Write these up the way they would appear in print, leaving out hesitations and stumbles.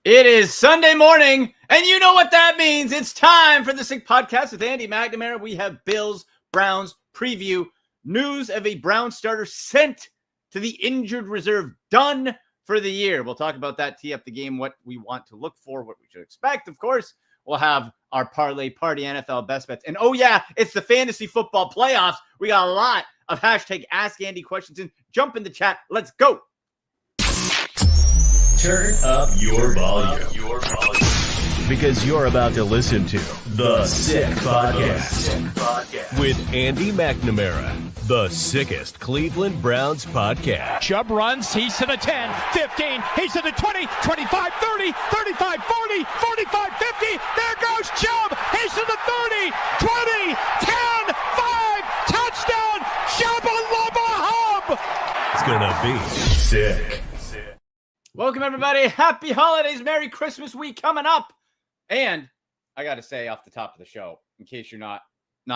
It is Sunday morning, and you know what that means. It's time for the Sick Podcast with Andy McNamara. We have Bills, Browns preview, news of a Brown starter sent to the injured reserve, done for the year. We'll talk about that, tee up the game, what we want to look for, what we should expect. Of course, we'll have our parlay party NFL best bets. And oh yeah, it's the fantasy football playoffs. We got a lot of hashtag Ask Andy questions in. Jump in the chat. Let's go. Turn up your volume. Because you're about to listen to The Sick Podcast with Andy McNamara, the sickest Cleveland Browns podcast. Chubb runs, he's to the 10, 15, he's to the 20, 25, 30, 35, 40, 45, 50. There goes Chubb, he's to the 30, 20, 10, 5, touchdown, Shabba-lubba hub. It's gonna be sick. Welcome, everybody. Happy holidays. Merry Christmas week coming up. And I got to say off the top of the show, in case you're not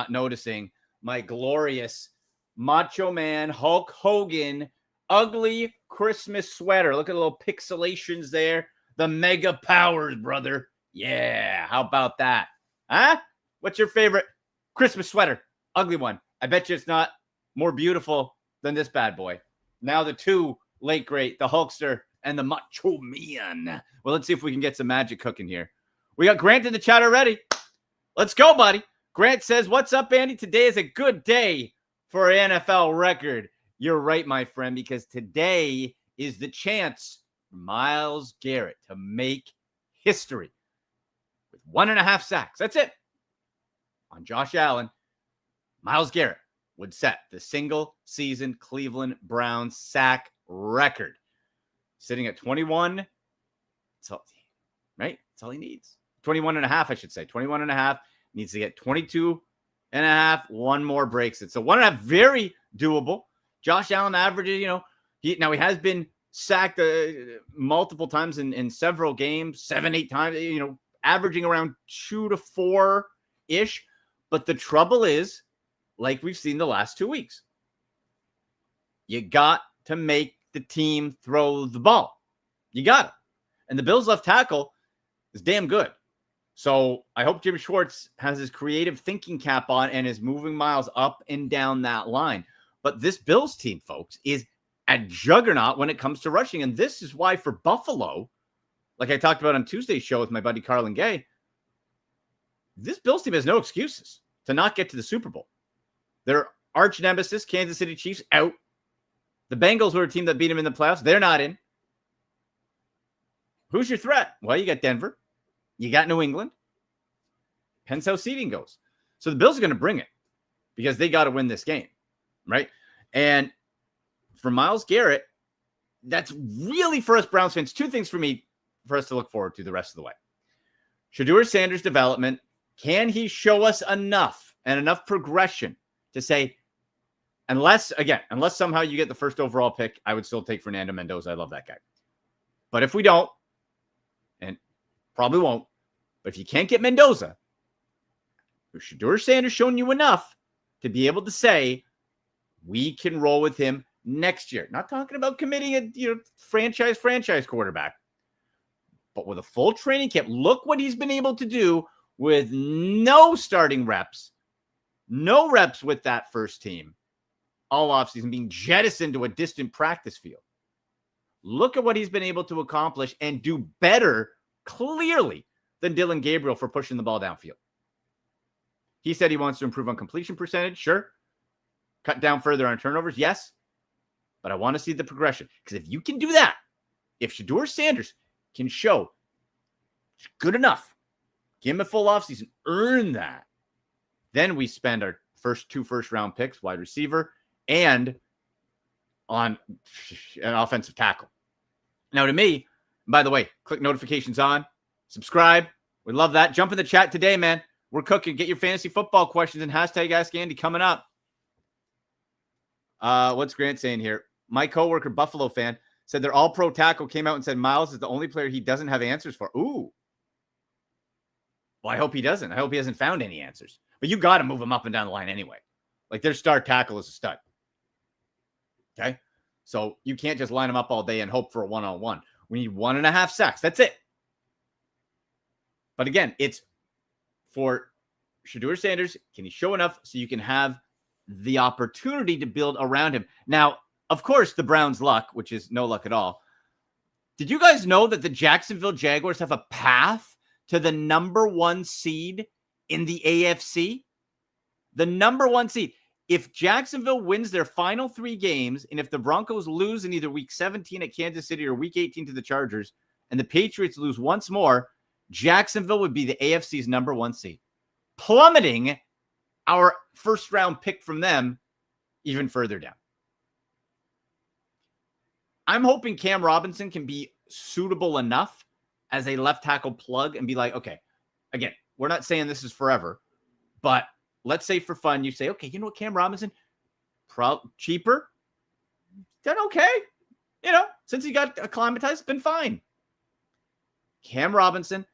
noticing, my glorious Macho Man Hulk Hogan ugly Christmas sweater. Look at the little pixelations there. The mega powers, brother. Yeah, how about that? Huh? What's your favorite Christmas sweater? Ugly one. I bet you it's not more beautiful than this bad boy. Now the two late great, the Hulkster and the Macho Man. Well, let's see if we can get some magic cooking here. We got Grant in the chat already. Let's go, buddy. Grant says, what's up, Andy? Today is a good day for an NFL record. You're right, my friend, because today is the chance for Myles Garrett to make history with 1.5 sacks. That's it. On Josh Allen, Myles Garrett would set the single-season Cleveland Browns sack record. Sitting at 21, right? That's all he needs. 21 and a half, I should say. 21 and a half. Needs to get 22 and a half. One more breaks it. So 1.5, very doable. Josh Allen averages, he has been sacked multiple times in several games, 7-8 times, averaging around 2 to 4-ish. But the trouble is, like we've seen the last 2 weeks, you got to make the team throw the ball. You got it. And the Bills left tackle is damn good. So I hope Jim Schwartz has his creative thinking cap on and is moving Myles up and down that line. But this Bills team, folks, is a juggernaut when it comes to rushing. And this is why for Buffalo, like I talked about on Tuesday's show with my buddy Carlin Gay, this Bills team has no excuses to not get to the Super Bowl. Their arch nemesis, Kansas City Chiefs, out. The Bengals were a team that beat them in the playoffs. They're not in. Who's your threat? Well, you got Denver. You got New England. Depends how seeding goes. So the Bills are going to bring it because they got to win this game, right? And for Myles Garrett, that's really, for us Browns fans, two things for us to look forward to the rest of the way. Shedeur Sanders' development. Can he show us enough and enough progression to say, Unless somehow you get the first overall pick, I would still take Fernando Mendoza. I love that guy. But if we don't, and probably won't, but if you can't get Mendoza, Shedeur Sanders shown you enough to be able to say, we can roll with him next year. Not talking about committing a franchise quarterback, but with a full training camp. Look what he's been able to do with no starting reps, no reps with that first team. All offseason, being jettisoned to a distant practice field. Look at what he's been able to accomplish and do better, clearly, than Dylan Gabriel for pushing the ball downfield. He said he wants to improve on completion percentage. Sure. Cut down further on turnovers. Yes. But I want to see the progression. Because if you can do that, if Shedeur Sanders can show it's good enough, give him a full offseason, earn that, then we spend our first 2 first-round picks, wide receiver, and on an offensive tackle. Now, to me, by the way, click notifications on, subscribe. We love that. Jump in the chat today, man. We're cooking. Get your fantasy football questions and hashtag Ask Andy coming up. What's Grant saying here? My coworker, Buffalo fan, said their all-pro tackle came out and said Myles is the only player he doesn't have answers for. Ooh. Well, I hope he doesn't. I hope he hasn't found any answers. But you got to move him up and down the line anyway. Like, their star tackle is a stud. Okay? So you can't just line him up all day and hope for a one-on-one. We need 1.5 sacks. That's it. But again, it's for Shedeur Sanders. Can he show enough so you can have the opportunity to build around him? Now, of course, the Browns' luck, which is no luck at all. Did you guys know that the Jacksonville Jaguars have a path to the number 1 seed in the AFC? The number 1 seed. If Jacksonville wins their final 3 games, and if the Broncos lose in either week 17 at Kansas City or week 18 to the Chargers, and the Patriots lose once more, Jacksonville would be the AFC's number 1 seed, plummeting our first round pick from them even further down. I'm hoping Cam Robinson can be suitable enough as a left tackle plug and be like, okay, again, we're not saying this is forever, but let's say for fun, you say, okay, you know what, Cam Robinson, cheaper, done okay. Since he got acclimatized, been fine. Cam Robinson,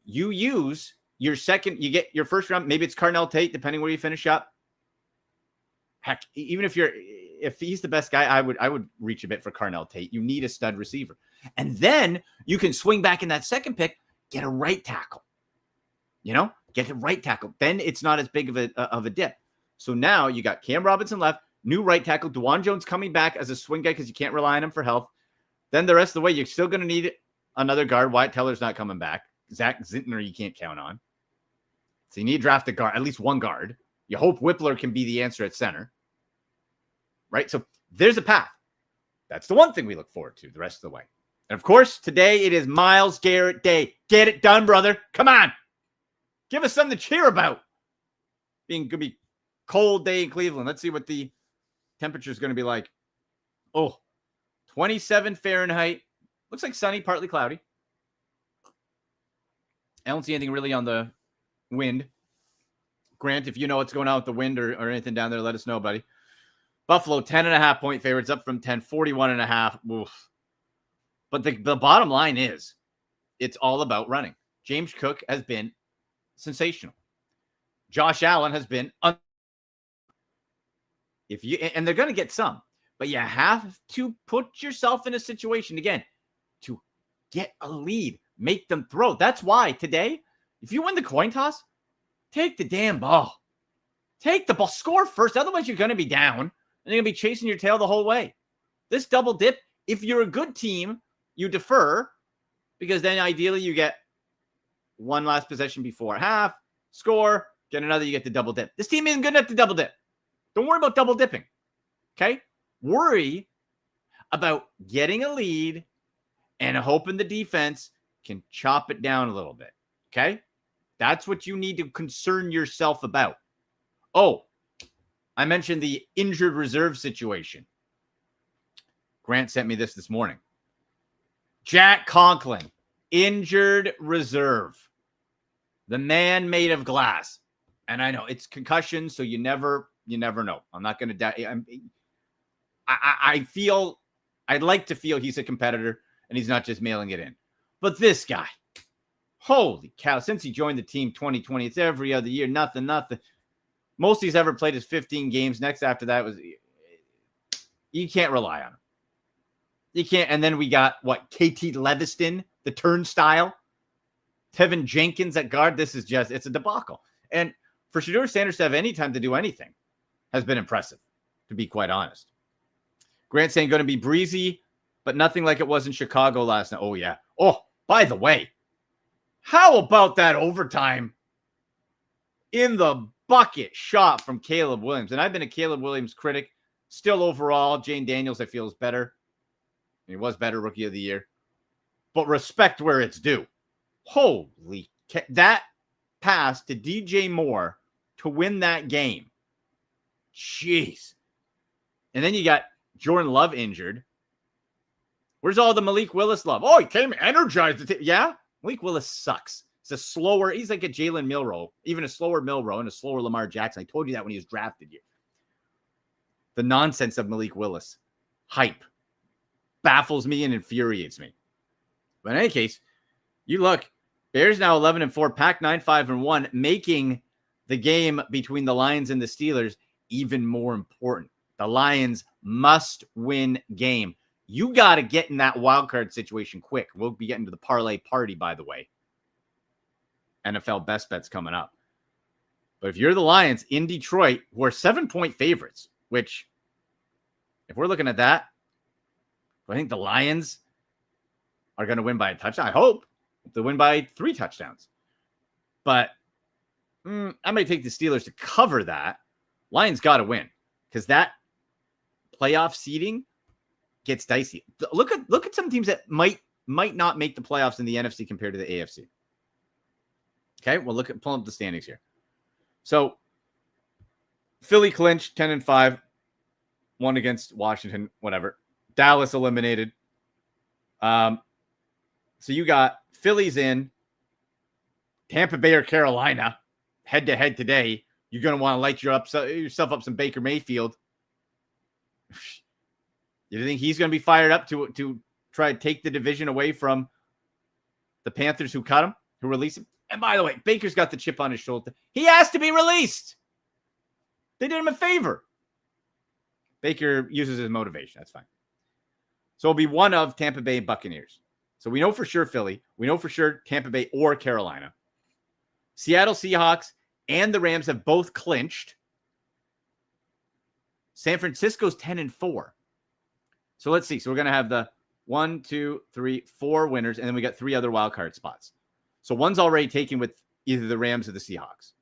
you use your second, you get your first round, maybe it's Carnell Tate, depending where you finish up. Heck, even if he's the best guy, I would reach a bit for Carnell Tate. You need a stud receiver. And then you can swing back in that second pick, get a right tackle. Get a right tackle. Then it's not as big of a dip. So now you got Cam Robinson left, new right tackle, DeJuan Jones coming back as a swing guy because you can't rely on him for health. Then the rest of the way, you're still going to need another guard. Wyatt Teller's not coming back. Zach Zintner you can't count on. So you need to draft a guard, at least one guard. You hope Whippler can be the answer at center. Right? So there's a path. That's the one thing we look forward to the rest of the way. And of course, today it is Myles Garrett Day. Get it done, brother. Come on. Give us something to cheer about. Being going to be cold day in Cleveland. Let's see what the temperature is going to be like. 27 Fahrenheit. Looks like sunny, partly cloudy. I don't see anything really on the wind. Grant, if you know what's going on with the wind or anything down there, let us know, buddy. Buffalo, 10.5 point favorites, up from 10, 41.5. Oof. But the bottom line is, it's all about running. James Cook has been sensational. Josh Allen has been and they're going to get some, but you have to put yourself in a situation again to get a lead, make them throw. That's why today, if you win the coin toss, take the damn ball. Take the ball, score first. Otherwise, you're going to be down and you're going to be chasing your tail the whole way. This double dip, if you're a good team, you defer because then ideally you get one last possession before half, score, get another, you get the double dip. This team isn't good enough to double dip. Don't worry about double dipping, okay? Worry about getting a lead and hoping the defense can chop it down a little bit, okay? That's what you need to concern yourself about. Oh, I mentioned the injured reserve situation. Grant sent me this morning. Jack Conklin, injured reserve. The man made of glass. And I know it's concussion, so you never know. I'm not going to die. I'd like to feel he's a competitor and he's not just mailing it in. But this guy, holy cow, since he joined the team 2020, it's every other year, nothing. Most he's ever played is 15 games. Next after that was, you can't rely on him. You can't. And then we got, KT Leviston, the turnstile. Tevin Jenkins at guard. This is it's a debacle. And for Shedeur Sanders to have any time to do anything has been impressive, to be quite honest. Grant saying going to be breezy, but nothing like it was in Chicago last night. Oh, yeah. Oh, by the way, how about that overtime in the bucket shot from Caleb Williams? And I've been a Caleb Williams critic. Still overall, Jane Daniels, I feel, is better. He was better rookie of the year. But respect where it's due. Holy, that pass to DJ Moore to win that game. Jeez. And then you got Jordan Love injured. Where's all the Malik Willis love? Oh, he came energized. Yeah? Malik Willis sucks. He's like a Jalen Milroe, even a slower Milroe and a slower Lamar Jackson. I told you that when he was drafted here. The nonsense of Malik Willis. Hype. Baffles me and infuriates me. But in any case, you look, Bears now 11-4, Pack 9-5-1, making the game between the Lions and the Steelers even more important. The Lions must win game. You got to get in that wild card situation quick. We'll be getting to the parlay party, by the way. NFL best bets coming up. But if you're the Lions in Detroit, who are 7-point favorites, which if we're looking at that, I think the Lions are going to win by a touchdown. I hope they win by 3 touchdowns. But I may take the Steelers to cover that. Lions got to win because that playoff seeding gets dicey. Look at some teams that might not make the playoffs in the NFC compared to the AFC. Okay, well, pull up the standings here. So Philly clinched 10-5, won against Washington, whatever. Dallas eliminated. So you got Phillies in, Tampa Bay or Carolina head-to-head today. You're going to want to light yourself up some Baker Mayfield. You think he's going to be fired up to try to take the division away from the Panthers who cut him, who released him? And by the way, Baker's got the chip on his shoulder. He has to be released. They did him a favor. Baker uses his motivation. That's fine. So it'll be one of Tampa Bay Buccaneers. So we know for sure Philly. We know for sure Tampa Bay or Carolina. Seattle Seahawks and the Rams have both clinched. San Francisco's 10-4. So let's see. So we're going to have the 1, 2, 3, 4 winners, and then we got 3 other wild card spots. So one's already taken with either the Rams or the Seahawks.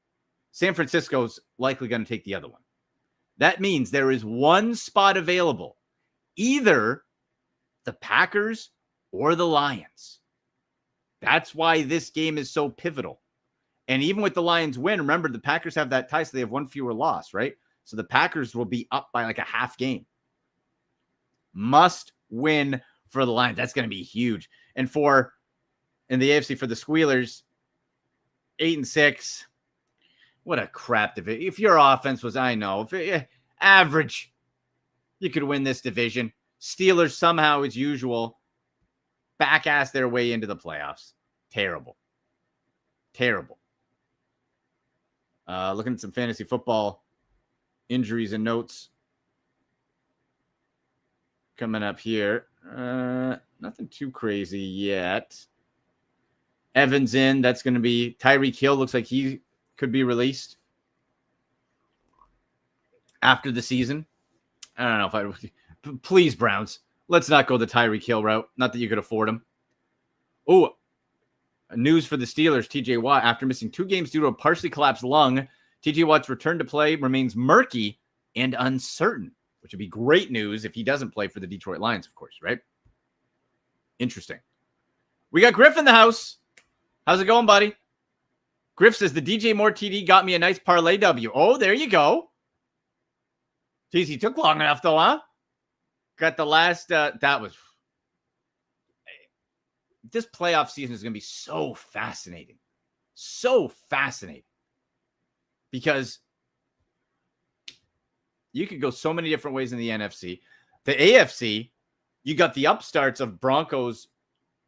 San Francisco's likely going to take the other one. That means there is one spot available, either the Packers or the Lions. That's why this game is so pivotal. And even with the Lions win, remember the Packers have that tie, so they have one fewer loss, right? So the Packers will be up by like a half game. Must win for the Lions. That's going to be huge. And in the AFC for the Squealers, 8-6. What a crap division. If your offense was, average, you could win this division. Steelers somehow, as usual, back-ass their way into the playoffs. Terrible. Looking at some fantasy football injuries and notes coming up here. Nothing too crazy yet. Evans in. That's going to be Tyreek Hill. Looks like he could be released after the season. I don't know if I... Please, Browns. Let's not go the Tyreek Hill route. Not that you could afford him. Oh, news for the Steelers. TJ Watt, after missing 2 games due to a partially collapsed lung, TJ Watt's return to play remains murky and uncertain, which would be great news if he doesn't play for the Detroit Lions, of course, right? Interesting. We got Griff in the house. How's it going, buddy? Griff says the DJ Moore TD got me a nice parlay W. Oh, there you go. Geez, he took long enough, though, huh? Got the last, that was... This playoff season is going to be so fascinating. So fascinating. Because you could go so many different ways in the NFC. The AFC, you got the upstarts of Broncos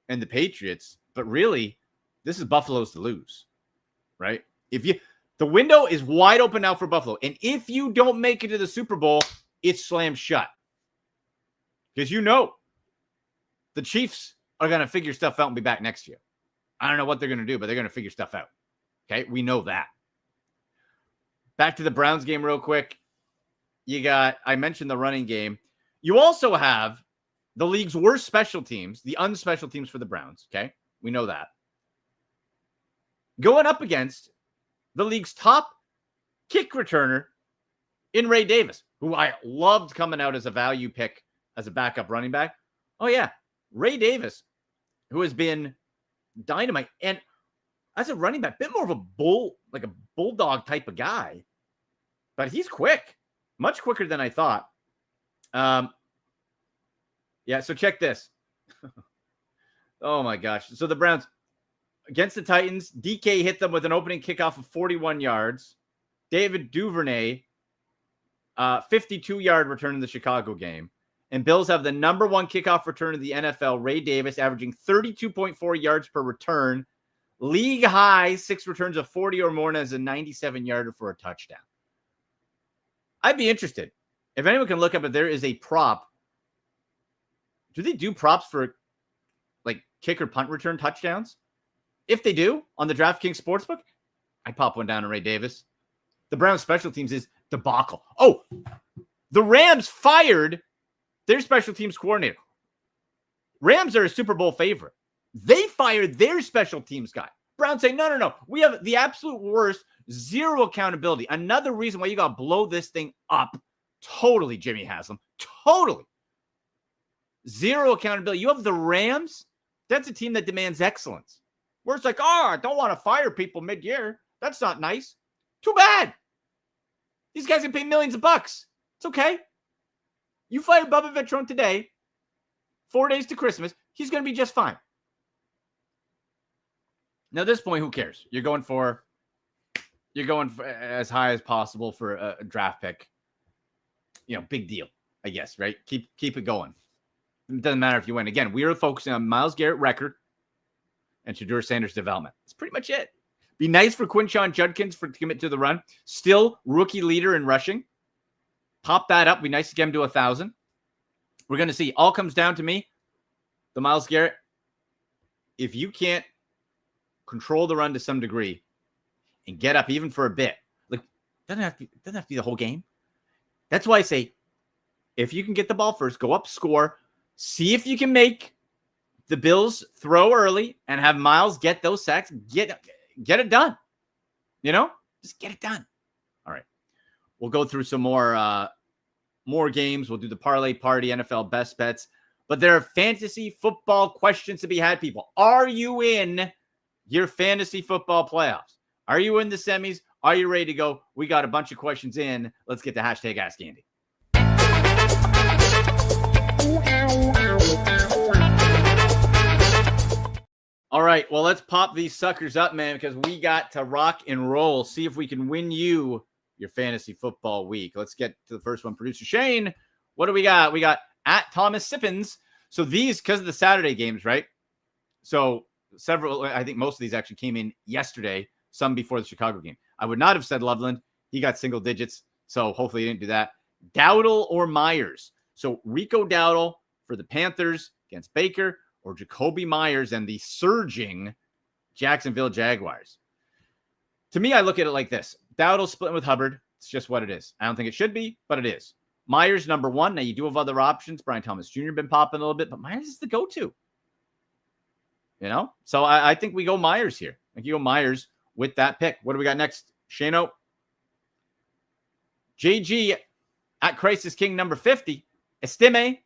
and the Patriots, but really, this is Buffalo's to lose, right? The window is wide open now for Buffalo, and if you don't make it to the Super Bowl, it's slammed shut. Because the Chiefs are going to figure stuff out and be back next year. I don't know what they're going to do, but they're going to figure stuff out. Okay, we know that. Back to the Browns game real quick. I mentioned the running game. You also have the league's worst special teams, the unspecial teams for the Browns, okay? We know that. Going up against the league's top kick returner in Ray Davis, who I loved coming out as a value pick as a backup running back. Oh, yeah. Ray Davis, who has been dynamite. And as a running back, a bit more of a bulldog type of guy. But he's quick. Much quicker than I thought. Yeah, so check this. Oh, my gosh. So the Browns, against the Titans, DK hit them with an opening kickoff of 41 yards. David Duvernay, 52-yard return in the Chicago game. And Bills have the number 1 kickoff return in the NFL, Ray Davis, averaging 32.4 yards per return. League high, 6 returns of 40 or more, and as a 97-yarder for a touchdown. I'd be interested. If anyone can look up if there is a prop. Do they do props for like kick or punt return touchdowns? if they do on the DraftKings Sportsbook, I pop one down on Ray Davis. The Browns special teams is debacle. Oh, the Rams fired their special teams coordinator. Rams are a Super Bowl favorite. They fired their special teams guy. Browns say, no. We have the absolute worst, zero accountability. Another reason why you got to blow this thing up. Totally, Jimmy Haslam. Totally. Zero accountability. You have the Rams. That's a team that demands excellence. Where it's like, I don't want to fire people mid-year. That's not nice. Too bad. These guys can pay millions of bucks. It's okay. You fire Bubba Vetrone today, 4 days to Christmas, he's going to be just fine. Now, at this point, who cares? You're going for as high as possible for a draft pick. Big deal, I guess, right? Keep it going. It doesn't matter if you win. Again, we are focusing on Myles Garrett record and Shedeur Sanders development. That's pretty much it. Be nice for Quinshon Judkins to commit to the run. Still rookie leader in rushing. Pop that up. Be nice to get him to 1,000. We're going to see. All comes down to me, the Myles Garrett. If you can't control the run to some degree and get up even for a bit, doesn't have to be the whole game. That's why I say, if you can get the ball first, go up, score, see if you can make the Bills throw early and have Myles get those sacks. Get it done. Just get it done. All right. We'll go through some more games. We'll do the parlay party, NFL best bets. But there are fantasy football questions to be had, people. Are you in your fantasy football playoffs? Are you in the semis? Are you ready to go? We got a bunch of questions in. Let's get to hashtag Ask Andy. All right, well, let's pop these suckers up, man, because we got to rock and roll. See if we can win you your fantasy football week. Let's get to the first one. Producer Shane, what do we got? We got at Thomas Sippins. So these, because of the Saturday games, right? So several, I think most of these actually came in yesterday, some before the Chicago game. I would not have said Loveland. He got single digits, so hopefully he didn't do that. Dowdle or Myers. So Rico Dowdle for the Panthers against Baker, or Jacoby Myers and the surging Jacksonville Jaguars. To me, I look at it like this. Dowdle splitting with Hubbard. It's just what it is. I don't think it should be, but it is. Myers, number one. Now, you do have other options. Brian Thomas Jr. been popping a little bit, but Myers is the go-to. So I think we go Myers here. I think you go Myers with that pick. What do we got next? Shano. JG at Crisis King, number 50. Estime.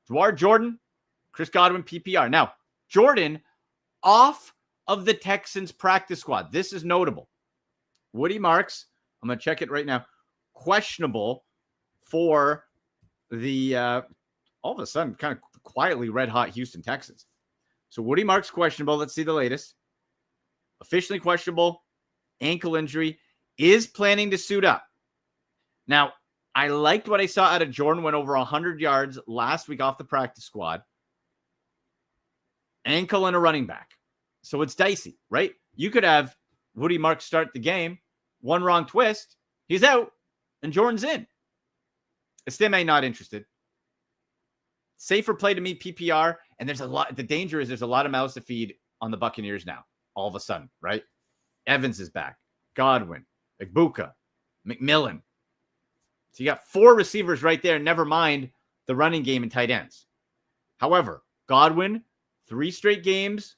Dwar Jordan. Chris Godwin, PPR. Now, Jordan off of the Texans practice squad. This is notable. Woody Marks, I'm going to check it right now, questionable for the, all of a sudden, kind of quietly red-hot Houston Texans. So Woody Marks questionable. Let's see the latest. Officially questionable, ankle injury, is planning to suit up. Now, I liked what I saw out of Jordan, went over 100 yards last week off the practice squad. Ankle and a running back. So it's dicey, right? You could have Woody Marks start the game, one wrong twist, he's out, and Jordan's in. Estime not interested. Safer play to me, PPR, and there's a lot. The danger is there's a lot of mouths to feed on the Buccaneers now, all of a sudden, right? Evans is back. Godwin, Igbuka, McMillan. So you got four receivers right there, never mind the running game and tight ends. However, Godwin, 3 straight games,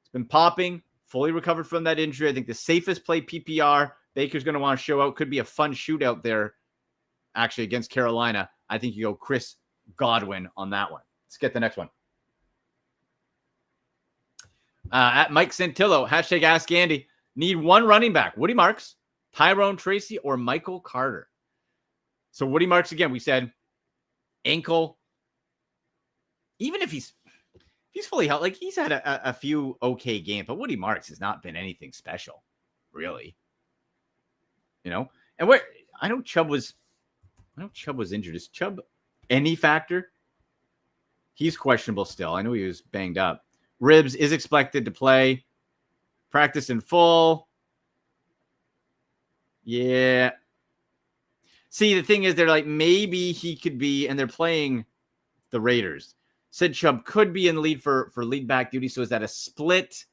it's been popping, fully recovered from that injury. I think the safest play PPR, Baker's going to want to show out. Could be a fun shootout there, actually, against Carolina. I think you go Chris Godwin on that one. Let's get the next one. At Mike Santillo, hashtag Ask Andy. Need one running back. Woody Marks, Tyrone Tracy, or Michael Carter. So Woody Marks, again, we said ankle. Even if he's fully healthy, like he's had a few okay games, but Woody Marks has not been anything special, really. And where I know Chubb was injured. Is Chubb any factor? He's questionable still. I know he was banged up. Ribs is expected to play. Practice in full. Yeah. See, the thing is, they're like, maybe he could be, and they're playing the Raiders. Said Chubb could be in lead for lead back duty. So is that a split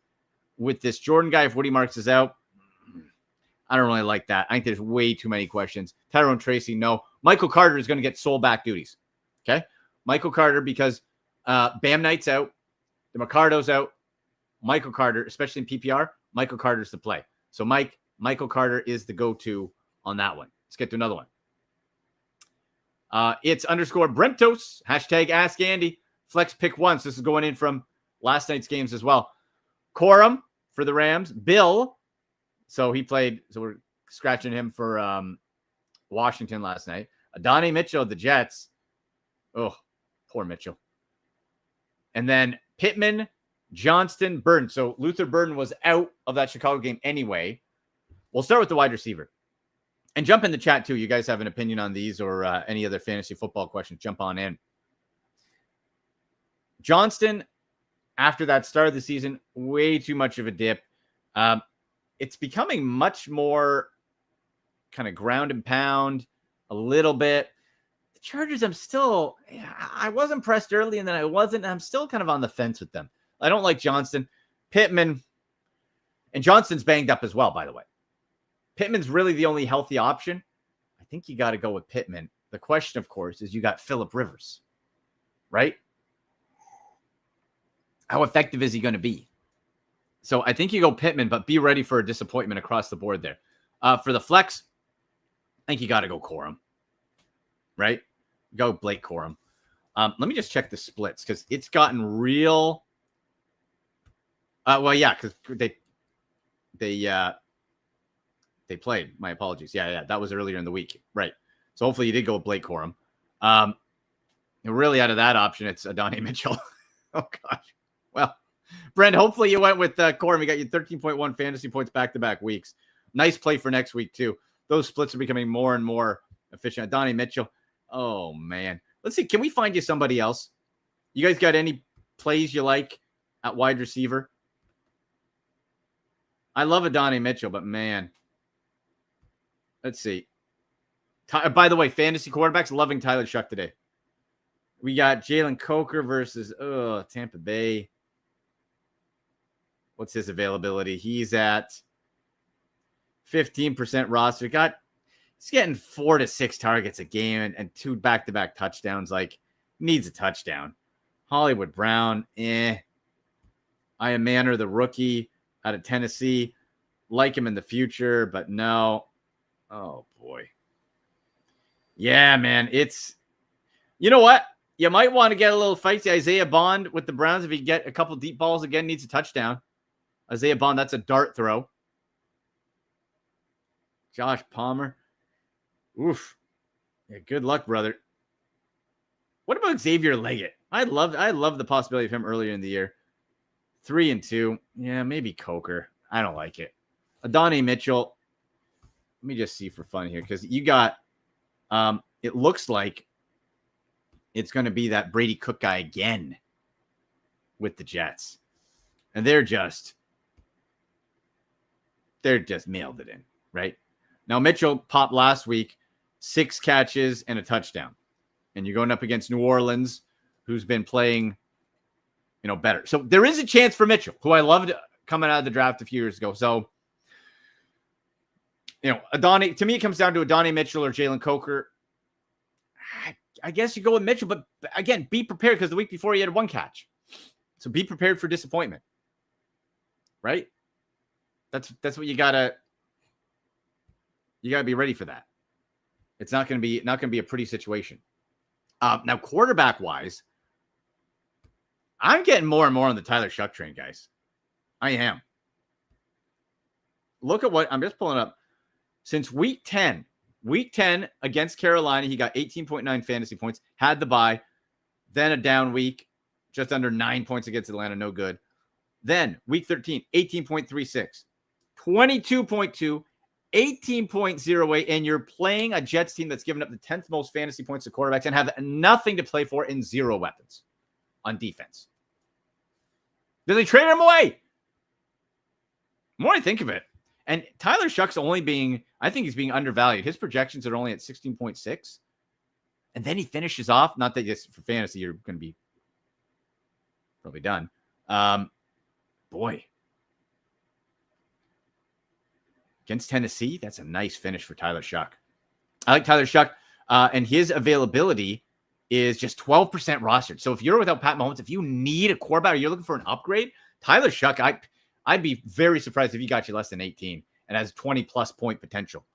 with this Jordan guy, if Woody Marks is out, I don't really like that. I think there's way too many questions. Tyrone Tracy, no. Michael Carter is going to get sole back duties. Okay? Michael Carter, because Bam Knight's out. DeMarcado's out. Michael Carter, especially in PPR, Michael Carter's the play. So Michael Carter is the go-to on that one. Let's get to another one. It's _Brentos, hashtag Ask Andy. Flex pick one. So this is going in from last night's games as well. Corum for the Rams. Bill. So he played. So we're scratching him for Washington last night. Adonai Mitchell, the Jets. Oh, poor Mitchell. And then Pittman, Johnston, Burton. So Luther Burton was out of that Chicago game anyway. We'll start with the wide receiver. And jump in the chat too. You guys have an opinion on these or any other fantasy football questions, jump on in. Johnston, after that start of the season, way too much of a dip. It's becoming much more kind of ground and pound a little bit. The Chargers, I was impressed early and then I wasn't. I'm still kind of on the fence with them. I don't like Johnston. Pittman, and Johnston's banged up as well, by the way. Pittman's really the only healthy option. I think you got to go with Pittman. The question, of course, is you got Phillip Rivers, right? How effective is he going to be? So I think you go Pittman, but be ready for a disappointment across the board there. For the flex, I think you got to go Corum, right? Go Blake Corum. Let me just check the splits because it's gotten real. Well, yeah, because they played. My apologies. Yeah, that was earlier in the week, right? So hopefully you did go with Blake Corum. Really, out of that option, it's Adonai Mitchell. Oh gosh. Well, Brent, hopefully you went with Corum. You got your 13.1 fantasy points back-to-back weeks. Nice play for next week, too. Those splits are becoming more and more efficient. Adonai Mitchell. Oh, man. Let's see. Can we find you somebody else? You guys got any plays you like at wide receiver? I love Adonai Mitchell, but, man. Let's see. By the way, fantasy quarterbacks loving Tyler Shuck today. We got Jalen Coker versus Tampa Bay. What's his availability? He's at 15% roster. He's getting 4 to 6 targets a game and 2 back-to-back touchdowns. Like, needs a touchdown. Hollywood Brown, Ian Manor, the rookie out of Tennessee. Like him in the future, but no. Oh, boy. Yeah, man. You know what? You might want to get a little feisty. Isaiah Bond with the Browns, if he get a couple deep balls again, needs a touchdown. Isaiah Bond, that's a dart throw. Josh Palmer. Oof. Yeah, good luck, brother. What about Xavier Leggett? I love the possibility of him earlier in the year. 3-2. Yeah, maybe Coker. I don't like it. Adonai Mitchell. Let me just see for fun here, because you got it looks like it's going to be that Brady Cook guy again with the Jets. And they're just mailed it in, right? Now, Mitchell popped last week, 6 catches and a touchdown. And you're going up against New Orleans, who's been playing, better. So there is a chance for Mitchell, who I loved coming out of the draft a few years ago. So, Adonai, to me, it comes down to Adonai Mitchell or Jalen Coker. I guess you go with Mitchell, but again, be prepared because the week before he had 1 catch. So be prepared for disappointment. Right? That's what you gotta be ready for that. It's not gonna be a pretty situation. Now, quarterback wise, I'm getting more and more on the Tyler Shuck train, guys. I am. Look at what I'm just pulling up. Since week 10 against Carolina, he got 18.9 fantasy points, had the bye, then a down week, just under 9 points against Atlanta, no good. Then week 13, 18.36, 22.2, 18.08, and you're playing a Jets team that's given up the 10th most fantasy points to quarterbacks and have nothing to play for and 0 weapons on defense. Did they trade him away? The more I think of it, and Tyler Shuck's I think he's being undervalued. His projections are only at 16.6. And then he finishes off, not that just for fantasy, you're going to be probably done. Boy, against Tennessee. That's a nice finish for Tyler Shuck. I like Tyler Shuck, and his availability is just 12% rostered. So if you're without Pat Mahomes, if you need a quarterback or you're looking for an upgrade, Tyler Shuck, I'd be very surprised if he got you less than 18 and has 20-plus point potential.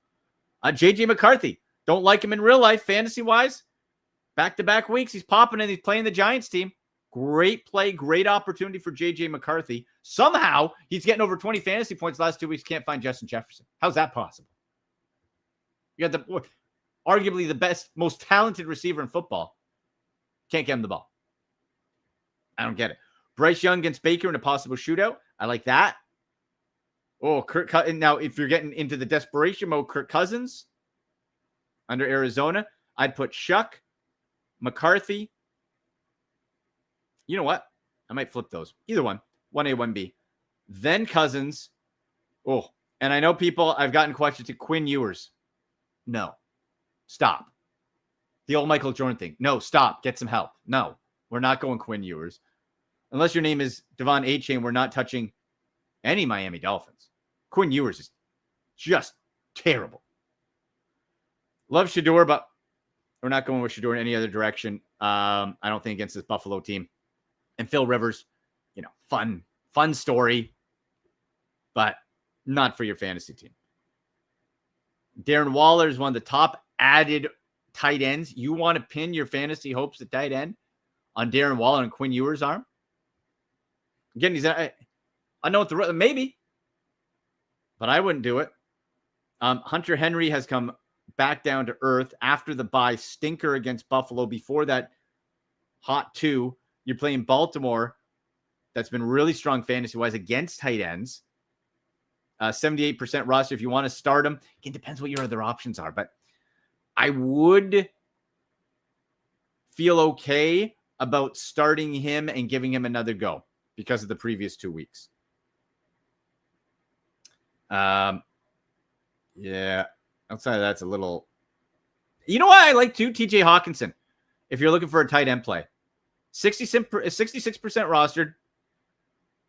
JJ McCarthy, don't like him in real life, fantasy-wise. Back-to-back weeks, he's popping and he's playing the Giants team. Great play, great opportunity for JJ McCarthy. Somehow, he's getting over 20 fantasy points the last 2 weeks. Can't find Justin Jefferson. How's that possible? You got arguably the best, most talented receiver in football. Can't get him the ball. I don't get it. Bryce Young against Baker in a possible shootout. I like that. Oh, now if you're getting into the desperation mode, Kirk Cousins under Arizona, I'd put Shuck, McCarthy. You know what? I might flip those. Either one. 1A, 1B. Then Cousins. Oh, and I know I've gotten questions to Quinn Ewers. No. Stop. The old Michael Jordan thing. No, stop. Get some help. No, we're not going Quinn Ewers. Unless your name is Devon Achane, we're not touching any Miami Dolphins. Quinn Ewers is just terrible. Love Shedeur, but we're not going with Shedeur in any other direction. I don't think against this Buffalo team. And Phil Rivers, fun story, but not for your fantasy team. Darren Waller is one of the top added tight ends. You want to pin your fantasy hopes at tight end on Darren Waller and Quinn Ewers' arm? Again, I know what maybe, but I wouldn't do it. Hunter Henry has come back down to earth after the bye stinker against Buffalo. Before that, hot 2. You're playing Baltimore. That's been really strong fantasy-wise against tight ends. 78% roster. If you want to start him, it depends what your other options are, but I would feel okay about starting him and giving him another go because of the previous 2 weeks. Yeah. Outside of that's a little. You know what I like too? TJ Hawkinson. If you're looking for a tight end play, 66% rostered.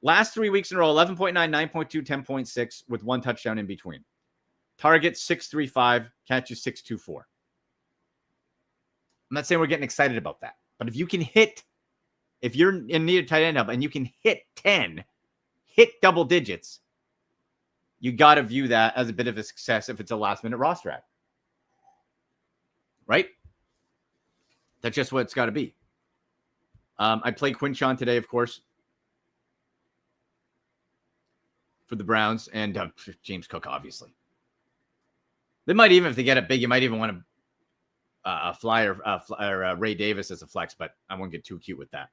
Last 3 weeks in a row, 11.9, 9.2, 10.6 with 1 touchdown in between. Target 6.35, catches 6.24. I'm not saying we're getting excited about that, but if you can if you're in need of tight end help and you can hit double digits, you got to view that as a bit of a success if it's a last-minute roster add. Right? That's just what it's got to be. I played Quinshon today, of course, for the Browns, and James Cook, obviously. They might even, if they get it big, you might even want to Ray Davis as a flex, but I won't get too cute with that.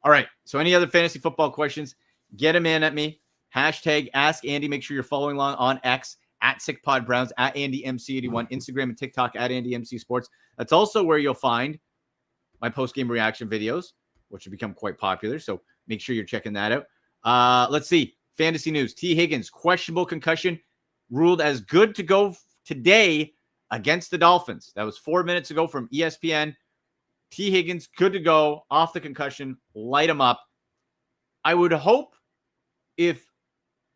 All right. So any other fantasy football questions, get them in at me. Hashtag Ask Andy. Make sure you're following along on X at SickPodBrowns, at AndyMC81, Instagram and TikTok at AndyMCSports. That's also where you'll find my post-game reaction videos, which have become quite popular. So make sure you're checking that out. Let's see. Fantasy news. T. Higgins, questionable concussion, ruled as good to go today against the Dolphins. That was 4 minutes ago from ESPN. T. Higgins, good to go, off the concussion, light him up. I would hope if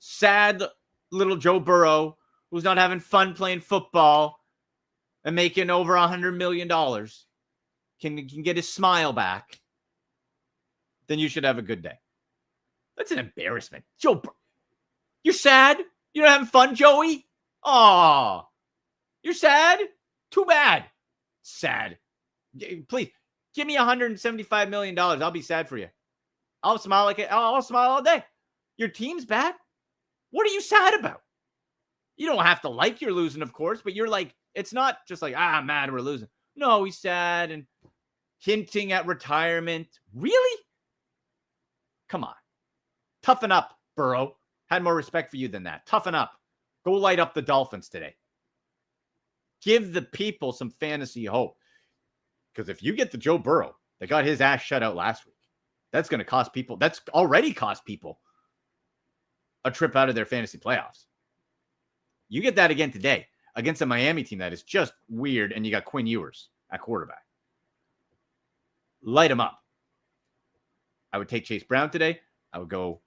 sad little Joe Burrow, who's not having fun playing football and making over $100 million, can get his smile back, then you should have a good day. That's an embarrassment. Joe, you're sad? You're not having fun, Joey? Aw. You're sad? Too bad. Sad. Please, give me $175 million. I'll be sad for you. I'll smile like it. I'll smile all day. Your team's bad? What are you sad about? You don't have to like you're losing, of course, but you're like, it's not just like, I'm mad we're losing. No, he's sad and hinting at retirement. Really? Come on. Toughen up, Burrow. Had more respect for you than that. Toughen up. Go light up the Dolphins today. Give the people some fantasy hope. Because if you get the Joe Burrow that got his ass shut out last week, that's going to cost people. That's already cost people a trip out of their fantasy playoffs. You get that again today against a Miami team that is just weird, and you got Quinn Ewers at quarterback. Light him up. I would take Chase Brown today. I would go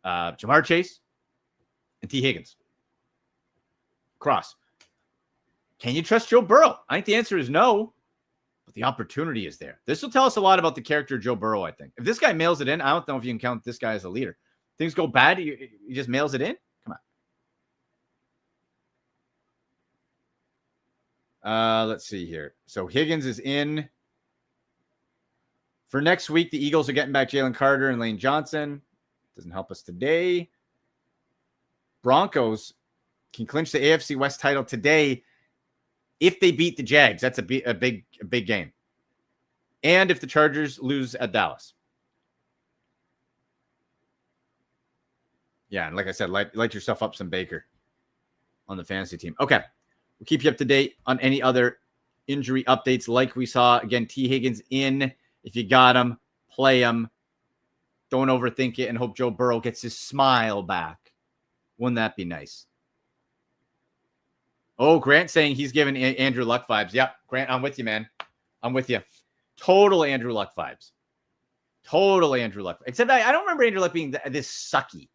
Jamar Chase and T. Higgins. Cross. Can you trust Joe Burrow? I think the answer is no, but the opportunity is there. This will tell us a lot about the character of Joe Burrow, I think. If this guy mails it in, I don't know if you can count this guy as a leader. Things go bad, he just mails it in? Come on. Let's see here. So Higgins is in. For next week, the Eagles are getting back Jalen Carter and Lane Johnson. Doesn't help us today. Broncos can clinch the AFC West title today if they beat the Jags. That's a big game. And if the Chargers lose at Dallas. Yeah, and like I said, light yourself up some Baker on the fantasy team. Okay. We'll keep you up to date on any other injury updates like we saw. Again, T. Higgins in. If you got him, play him. Don't overthink it and hope Joe Burrow gets his smile back. Wouldn't that be nice? Oh, Grant saying he's giving Andrew Luck vibes. Yep, Grant, I'm with you, man. I'm with you. Total Andrew Luck vibes. Total Andrew Luck. Except I don't remember Andrew Luck being this sucky.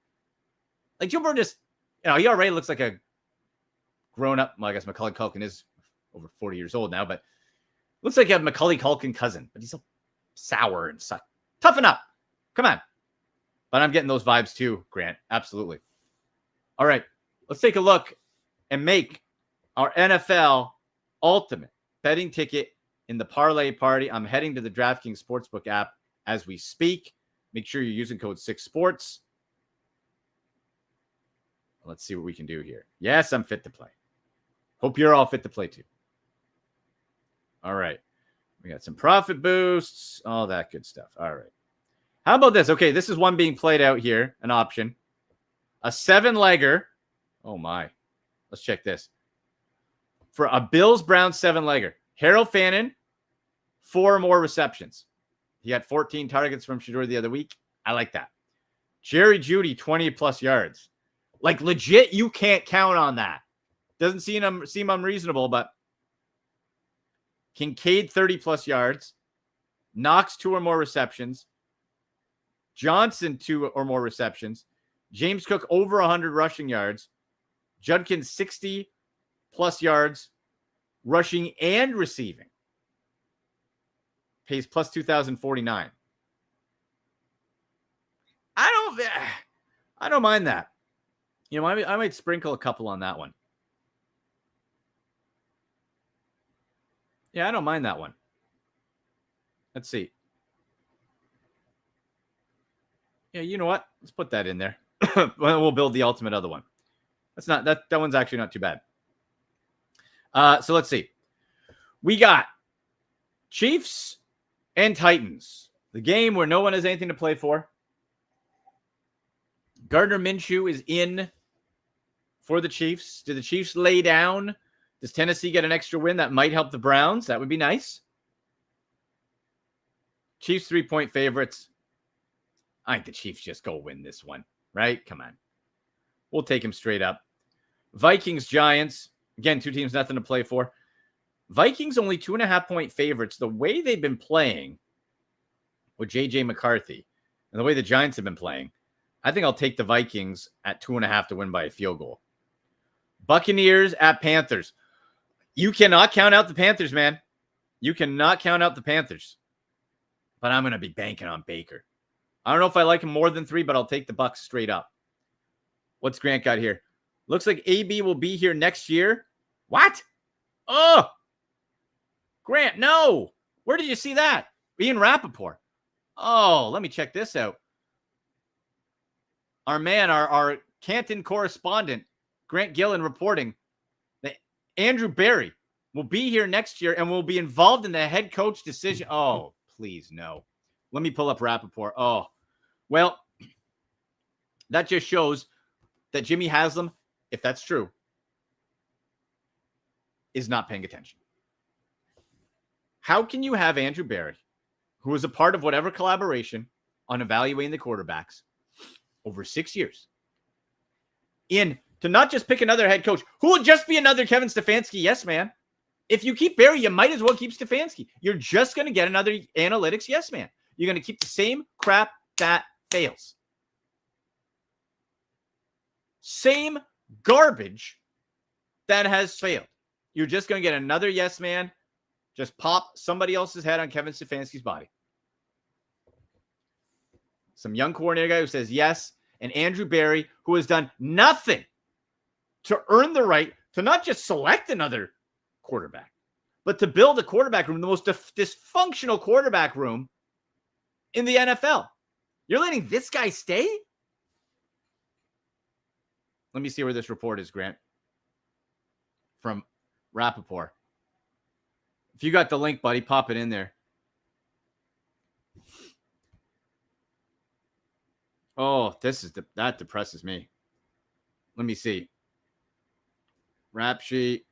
Like Joe Burrow just, he already looks like a grown-up. Well, I guess Macaulay Culkin is over 40 years old now, but looks like a Macaulay Culkin cousin. But he's so sour and suck. Toughen up. Come on. But I'm getting those vibes too, Grant. Absolutely. All right. Let's take a look and make our NFL ultimate betting ticket in the parlay party. I'm heading to the DraftKings Sportsbook app as we speak. Make sure you're using code 6sports. Let's see what we can do here. Yes, I'm fit to play. Hope you're all fit to play too. All right. We got some profit boosts, all that good stuff. All right. How about this? Okay, this is one being played out here, an option. A 7-legger. Oh, my. Let's check this. For a Bills-Browns 7-legger. Harold Fannin, 4 or more receptions. He had 14 targets from Shedeur the other week. I like that. Jerry Jeudy, 20-plus yards. Like, legit, you can't count on that. Doesn't seem unreasonable, but Kincaid, 30-plus yards. Knox, 2 or more receptions. Johnson, 2 or more receptions. James Cook, over 100 rushing yards. Judkins, 60-plus yards, rushing and receiving. Pays plus 2,049. I don't mind that. I might sprinkle a couple on that one. Yeah, I don't mind that one. Let's see. Yeah, you know what? Let's put that in there. We'll build the ultimate other one. That one's actually not too bad. So let's see. We got Chiefs and Titans. The game where no one has anything to play for. Gardner Minshew is in for the Chiefs. Do the Chiefs lay down? Does Tennessee get an extra win that might help the Browns? That would be nice. Chiefs 3-point favorites. I think the Chiefs just go win this one, right? Come on. We'll take them straight up. Vikings, Giants. Again, 2 teams, nothing to play for. Vikings only 2.5-point favorites. The way they've been playing with J.J. McCarthy and the way the Giants have been playing, I think I'll take the Vikings at 2.5 to win by a field goal. Buccaneers at Panthers. You cannot count out the Panthers, man. You cannot count out the Panthers. But I'm going to be banking on Baker. I don't know if I like him more than 3, but I'll take the Bucs straight up. What's Grant got here? Looks like AB will be here next year. What? Oh, Grant, no. Where did you see that? Ian Rappaport. Oh, let me check this out. Our man, our Canton correspondent, Grant Gillen, reporting that Andrew Berry will be here next year and will be involved in the head coach decision. Oh, please, no. Let me pull up Rappaport. Oh, well, that just shows that Jimmy Haslam, if that's true, is not paying attention. How can you have Andrew Berry, who is a part of whatever collaboration on evaluating the quarterbacks over 6 years, in to not just pick another head coach who will just be another Kevin Stefanski? Yes, man. If you keep Berry, you might as well keep Stefanski. You're just going to get another analytics yes man. You're going to keep the same crap that fails. Same garbage that has failed. You're just going to get another yes man. Just pop somebody else's head on Kevin Stefanski's body. Some young coordinator guy who says yes, and Andrew Berry, who has done nothing to earn the right to not just select another quarterback, but to build a quarterback room, the most dysfunctional quarterback room in the NFL. You're letting this guy stay? Let me see where this report is, Grant. From Rappaport. If you got the link, buddy, pop it in there. Oh, that depresses me. Let me see. Rap sheet.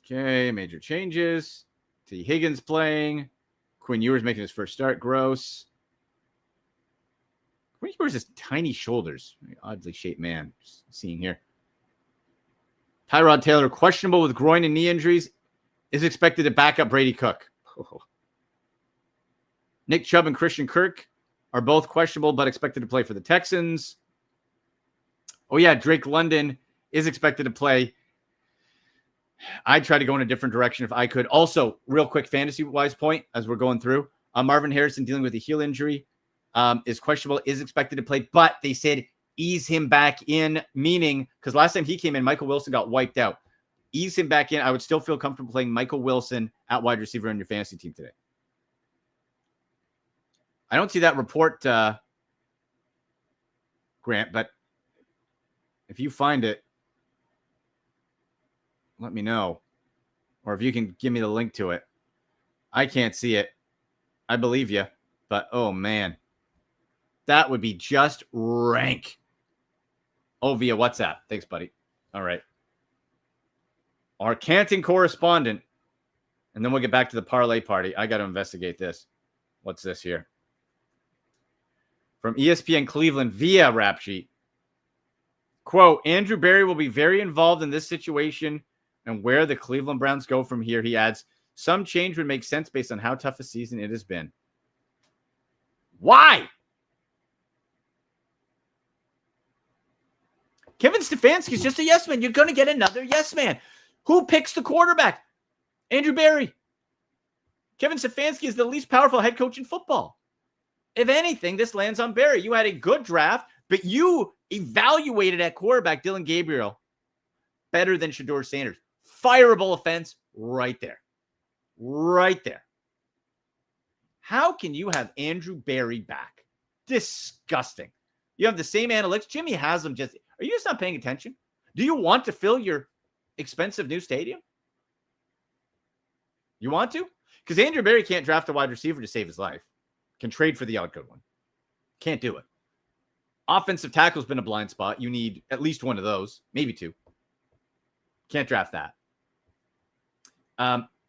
Okay, major changes. T. Higgins playing. Quinn Ewers making his first start. Gross. Quinn Ewers has tiny shoulders. Oddly shaped man. Just seeing here. Tyrod Taylor, questionable with groin and knee injuries, is expected to back up Brady Cook. Oh. Nick Chubb and Christian Kirk are both questionable, but expected to play for the Texans. Oh, yeah, Drake London is expected to play. I'd try to go in a different direction if I could. Also, real quick fantasy-wise point as we're going through. Marvin Harrison dealing with a heel injury is questionable, is expected to play, but they said ease him back in, meaning because last time he came in, Michael Wilson got wiped out. Ease him back in. I would still feel comfortable playing Michael Wilson at wide receiver on your fantasy team today. I don't see that report, Grant, but if you find it, let me know. Or if you can give me the link to it. I can't see it. I believe you, but oh man, that would be just rank. Oh, via WhatsApp. Thanks, buddy. All right. Our Canton correspondent, and then we'll get back to the parlay party. I got to investigate this. What's this here? From ESPN Cleveland via Rap Sheet. Quote, Andrew Berry will be very involved in this situation and where the Cleveland Browns go from here. He adds, some change would make sense based on how tough a season it has been. Why? Kevin Stefanski is just a yes man. You're going to get another yes man. Who picks the quarterback? Andrew Berry. Kevin Stefanski is the least powerful head coach in football. If anything, this lands on Berry. You had a good draft, but you evaluated at quarterback Dylan Gabriel better than Shedeur Sanders. Fireable offense right there. Right there. How can you have Andrew Berry back? Disgusting. You have the same analytics. Jimmy has them just... Are you just not paying attention? Do you want to fill your expensive new stadium? You want to? Because Andrew Berry can't draft a wide receiver to save his life. Can trade for the outgoing one. Can't do it. Offensive tackle's been a blind spot. You need at least one of those, maybe two. Can't draft that.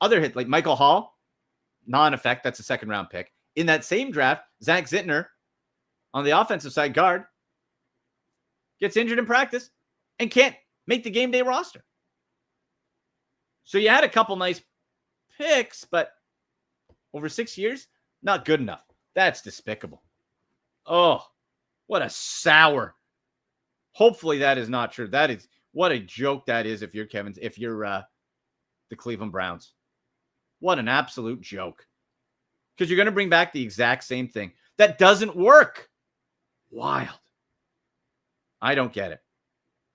Other hit, like Michael Hall, non-effect. That's a second-round pick. In that same draft, Zach Zittner on the offensive side guard gets injured in practice and can't make the game day roster. So you had a couple nice picks, but over 6 years, not good enough. That's despicable. Oh, what a sour. Hopefully that is not true. That is what a joke that is if you're the Cleveland Browns. What an absolute joke. Because you're going to bring back the exact same thing. That doesn't work. Wild. I don't get it.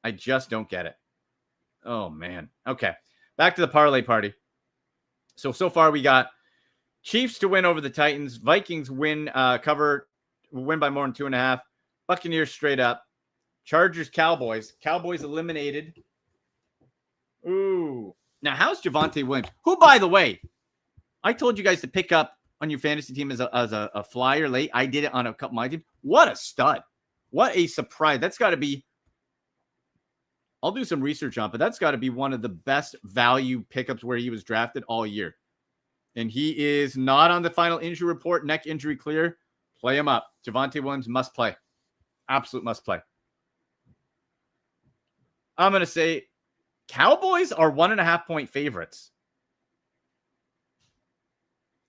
I just don't get it. Oh, man. Okay. Back to the parlay party. So far we got Chiefs to win over the Titans. Vikings win, win by more than 2.5. Buccaneers straight up. Chargers, Cowboys. Cowboys eliminated. Ooh. Now, how's Javonte Williams? Who, by the way, I told you guys to pick up on your fantasy team as a flyer late. I did it on a couple of my teams. What a stud. What a surprise. That's got to be, I'll do some research on, but that's got to be one of the best value pickups where he was drafted all year. And he is not on the final injury report. Neck injury clear. Play him up. Javonte Williams must play. Absolute must play. I'm going to say Cowboys are 1.5-point favorites.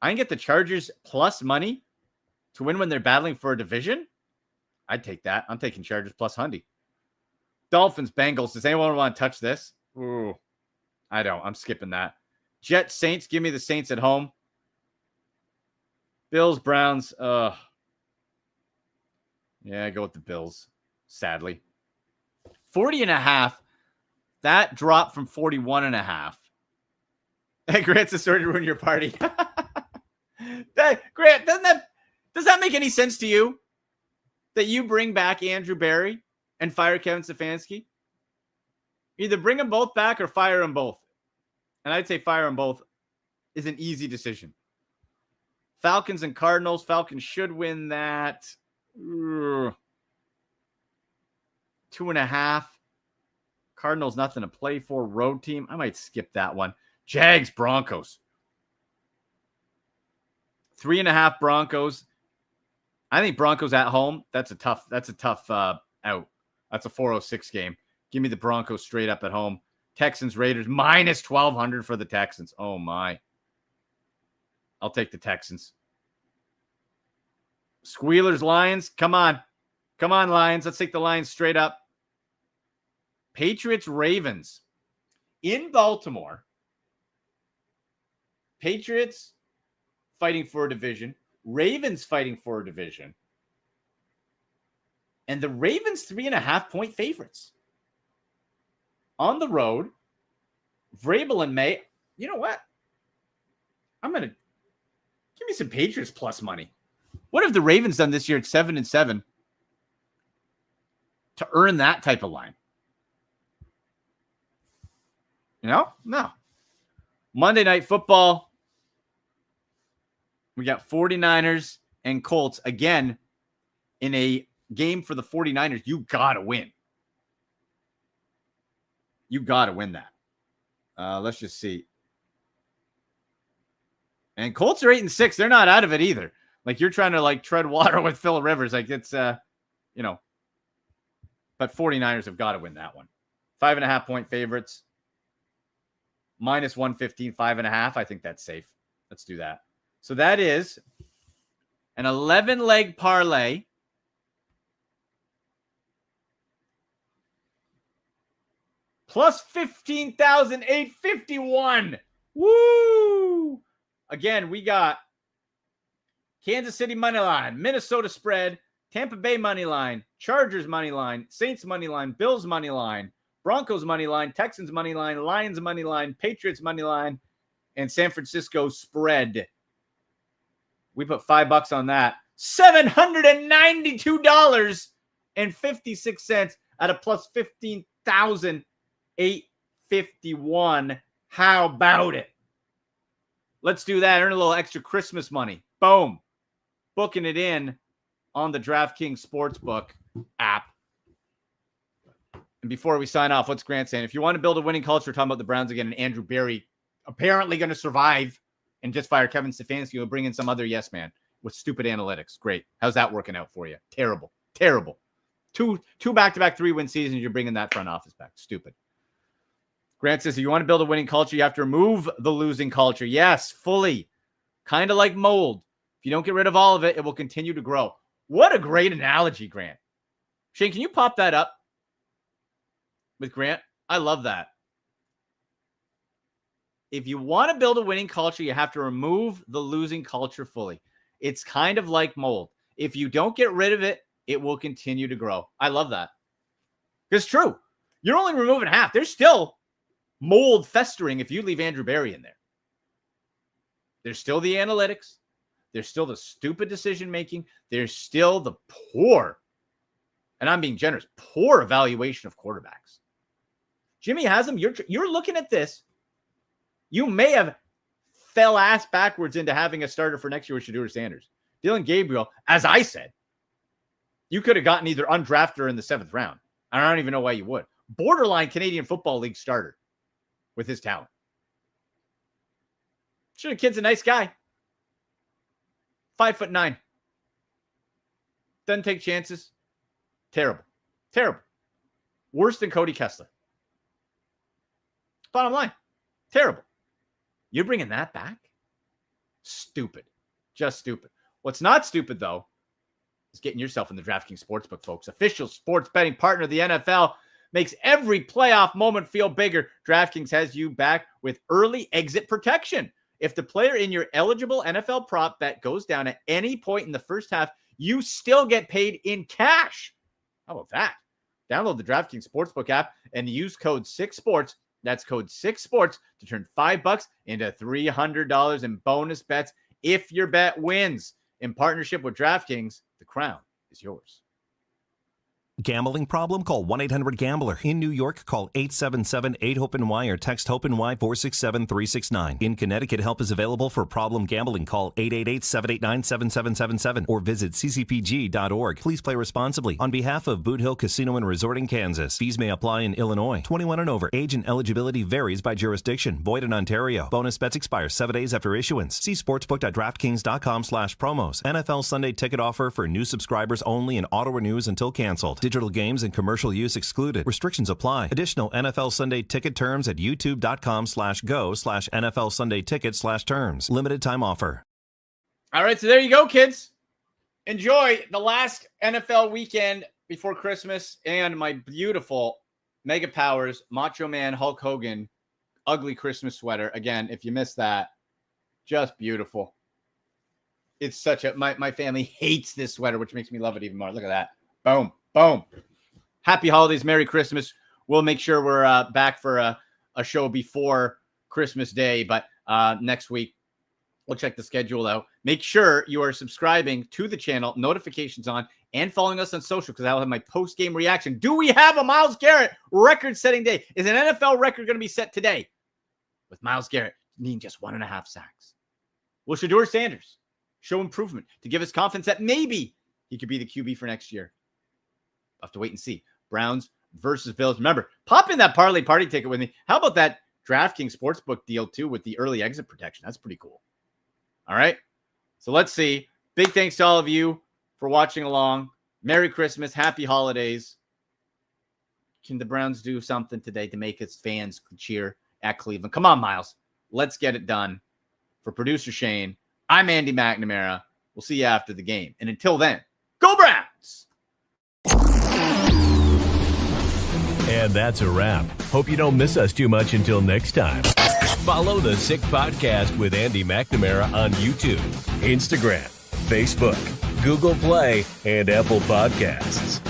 I can get the Chargers plus money to win when they're battling for a division. I'd take that. I'm taking Chargers plus Hundy. Dolphins, Bengals. Does anyone want to touch this? Ooh, I don't. I'm skipping that. Jets, Saints. Give me the Saints at home. Bills, Browns. Yeah, I go with the Bills, sadly. 40.5. That dropped from 41.5. Hey, Grant's starting to ruin your party. Grant, does that make any sense to you? That you bring back Andrew Berry and fire Kevin Stefanski? Either bring them both back or fire them both. And I'd say fire them both is an easy decision. Falcons and Cardinals. Falcons should win that. 2.5. Cardinals, nothing to play for. Road team. I might skip that one. Jags, Broncos. 3.5 Broncos. I think Broncos at home. That's a tough out. That's a 406 game. Give me the Broncos straight up at home. Texans, Raiders, minus 1,200 for the Texans. Oh, my. I'll take the Texans. Squealers, Lions. Come on. Come on, Lions. Let's take the Lions straight up. Patriots, Ravens. In Baltimore. Patriots fighting for a division. Ravens fighting for a division. And the Ravens 3.5-point favorites. On the road. Vrabel and May. You know what? I'm going to give me some Patriots plus money. What have the Ravens done this year at 7-7 to earn that type of line? You know? No. Monday Night Football. We got 49ers and Colts. Again, in a game for the 49ers, you got to win. You got to win that. Let's just see. And Colts are 8-6. They're not out of it either. Like, you're trying to, tread water with Phil Rivers. Like, it's, But 49ers have got to win that one. 5.5-point favorites. Minus 115, 5.5. I think that's safe. Let's do that. So that is an 11-leg parlay. Plus 15,851. Woo! Again, we got Kansas City money line, Minnesota spread, Tampa Bay money line, Chargers money line, Saints money line, Bills money line, Broncos money line, Texans money line, Lions money line, Patriots money line, and San Francisco spread. We put $5 on that. $792.56 at a plus 15,851. How about it? Let's do that. Earn a little extra Christmas money. Boom. Booking it in on the DraftKings Sportsbook app. And before we sign off, what's Grant saying? If you want to build a winning culture, we're talking about the Browns again, and Andrew Berry apparently going to survive and just fire Kevin Stefanski. We'll bring in some other yes man with stupid analytics. Great. How's that working out for you? Terrible. Terrible. Two back-to-back 3-win seasons, you're bringing that front office back. Stupid. Grant says, if you want to build a winning culture, you have to remove the losing culture. Yes, fully. Kind of like mold. If you don't get rid of all of it, it will continue to grow. What a great analogy, Grant. Shane, can you pop that up with Grant? I love that. If you want to build a winning culture, you have to remove the losing culture fully. It's kind of like mold. If you don't get rid of it, it will continue to grow. I love that. It's true. You're only removing half. There's still mold festering if you leave Andrew Berry in there. There's still the analytics. There's still the stupid decision-making. There's still the poor, and I'm being generous, poor evaluation of quarterbacks. Jimmy has them. You're looking at this. You may have fell ass backwards into having a starter for next year with Shedeur Sanders. Dylan Gabriel, as I said, you could have gotten either undrafted or in the 7th round. I don't even know why you would. Borderline Canadian Football League starter with his talent. Sure, the kid's a nice guy. 5'9". Doesn't take chances. Terrible. Terrible. Worse than Cody Kessler. Bottom line. Terrible. You're bringing that back? Stupid. Just stupid. What's not stupid, though, is getting yourself in the DraftKings Sportsbook, folks. Official sports betting partner of the NFL. makes every playoff moment feel bigger. DraftKings has you back with early exit protection. If the player in your eligible NFL prop bet goes down at any point in the first half, you still get paid in cash. How about that? Download the DraftKings Sportsbook app and use code 6sports. That's code 6sports to turn $5 into $300 in bonus bets if your bet wins. In partnership with DraftKings, the crown is yours. Gambling problem? Call 1-800-GAMBLER. In New York, call 877-8-HOPE-NY or text HOPE-NY 467-369. In Connecticut, help is available for problem gambling. Call 888-789-7777 or visit ccpg.org. Please play responsibly. On behalf of Boot Hill Casino and Resort in Kansas, fees may apply in Illinois. 21 and over. Age and eligibility varies by jurisdiction. Void in Ontario. Bonus bets expire 7 days after issuance. See sportsbook.draftkings.com/promos. NFL Sunday ticket offer for new subscribers only and auto renews until canceled. Digital games and commercial use excluded. Restrictions apply. Additional NFL Sunday ticket terms at youtube.com/go/NFL Sunday ticket/terms. Limited time offer. All right, so there you go, kids. Enjoy the last NFL weekend before Christmas and my beautiful Mega Powers Macho Man Hulk Hogan ugly Christmas sweater. Again, if you missed that, just beautiful. It's such a, my family hates this sweater, which makes me love it even more. Look at that. Boom. Boom. Happy holidays. Merry Christmas. We'll make sure we're back for a show before Christmas Day. But next week, we'll check the schedule out. Make sure you are subscribing to the channel, notifications on, and following us on social because I'll have my post-game reaction. Do we have a Myles Garrett record-setting day? Is an NFL record going to be set today with Myles Garrett needing just 1.5 sacks? Will Shedeur Sanders show improvement to give us confidence that maybe he could be the QB for next year? I'll have to wait and see. Browns versus Bills. Remember, pop in that parlay party ticket with me. How about that DraftKings Sportsbook deal, too, with the early exit protection? That's pretty cool. All right. So let's see. Big thanks to all of you for watching along. Merry Christmas. Happy holidays. Can the Browns do something today to make its fans cheer at Cleveland? Come on, Myles. Let's get it done. For producer Shane, I'm Andy McNamara. We'll see you after the game. And until then, go Browns! And that's a wrap. Hope you don't miss us too much until next time. Follow the Sick Podcast with Andy McNamara on YouTube, Instagram, Facebook, Google Play, and Apple Podcasts.